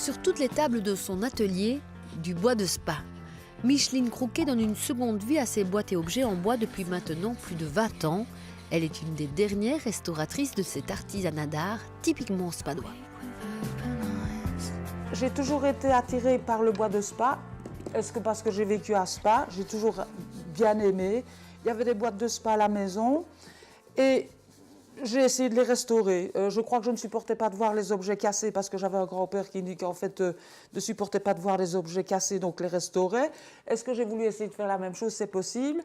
Sur toutes les tables de son atelier, du bois de Spa. Micheline Crouquet donne une seconde vie à ses boîtes et objets en bois depuis maintenant plus de 20 ans. Elle est une des dernières restauratrices de cet artisanat d'art typiquement spadois. J'ai toujours été attirée par le bois de Spa. Est-ce que parce que j'ai vécu à Spa, j'ai toujours bien aimé. Il y avait des boîtes de Spa à la maison et j'ai essayé de les restaurer. Je crois que je ne supportais pas de voir les objets cassés parce que j'avais un grand-père qui dit qu'en fait ne supportait pas de voir les objets cassés, donc les restaurait. Est-ce que j'ai voulu essayer de faire la même chose? C'est possible.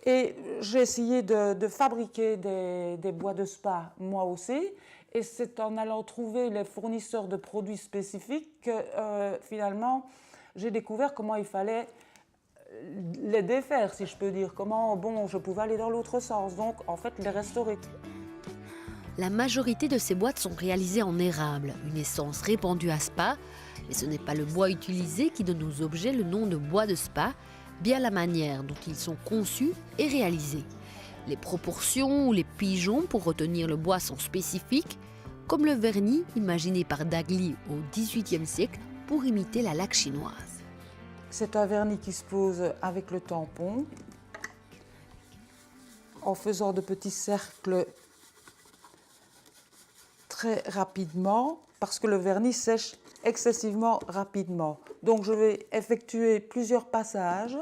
Et j'ai essayé de fabriquer des bois de Spa moi aussi. Et c'est en allant trouver les fournisseurs de produits spécifiques que finalement j'ai découvert comment il fallait les défaire, si je peux dire. Comment je pouvais aller dans l'autre sens, donc en fait les restaurer. La majorité de ces boîtes sont réalisées en érable, une essence répandue à Spa. Mais ce n'est pas le bois utilisé qui donne aux objets le nom de bois de Spa, bien la manière dont ils sont conçus et réalisés. Les proportions ou les pigeons pour retenir le bois sont spécifiques, comme le vernis imaginé par Dagli au XVIIIe siècle pour imiter la laque chinoise. C'est un vernis qui se pose avec le tampon, en faisant de petits cercles très rapidement, parce que le vernis sèche excessivement rapidement. Donc je vais effectuer plusieurs passages,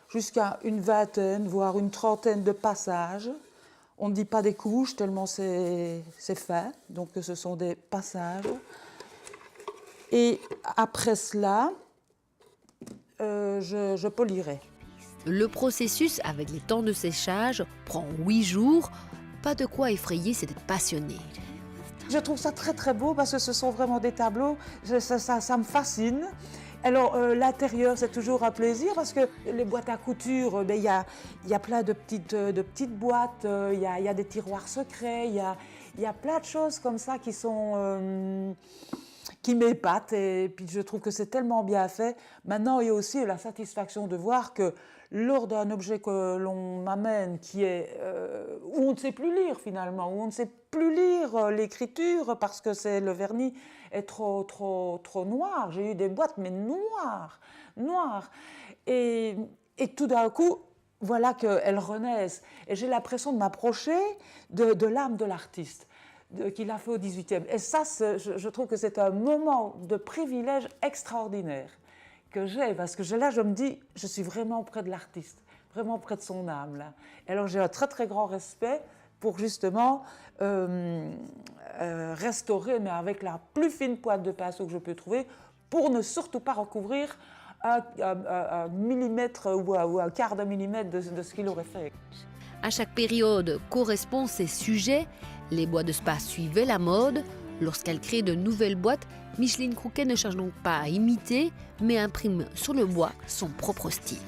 jusqu'à une vingtaine, voire une trentaine de passages. On ne dit pas des couches, tellement c'est fin, donc ce sont des passages. Et après cela, je polirai. Le processus, avec les temps de séchage, prend 8 jours. Pas de quoi effrayer cette passionnée. Je trouve ça très très beau parce que ce sont vraiment des tableaux, ça me fascine. Alors l'intérieur c'est toujours un plaisir parce que les boîtes à couture, il y a plein de petites boîtes, il y a des tiroirs secrets, il y a plein de choses comme ça qui m'épatent et puis je trouve que c'est tellement bien fait. Maintenant il y a aussi la satisfaction de voir que lors d'un objet que l'on m'amène qui est où on ne sait plus lire finalement, où on ne sait plus lire l'écriture parce que le vernis est trop noir. J'ai eu des boîtes mais noires. Et tout d'un coup, voilà qu'elles renaissent. Et j'ai l'impression de m'approcher de l'âme de l'artiste qu'il a fait au XVIIIe. Et ça, je trouve que c'est un moment de privilège extraordinaire que j'ai, parce que là, je me dis, je suis vraiment près de l'artiste, vraiment près de son âme. Là. Et alors, j'ai un très, très grand respect pour justement restaurer, mais avec la plus fine pointe de pinceau que je peux trouver, pour ne surtout pas recouvrir un millimètre ou un quart de millimètre de ce qu'il aurait fait. À chaque période correspond ses sujets. Les bois de Spa suivaient la mode. Lorsqu'elle crée de nouvelles boîtes, Micheline Crouquet ne cherche donc pas à imiter, mais imprime sur le bois son propre style.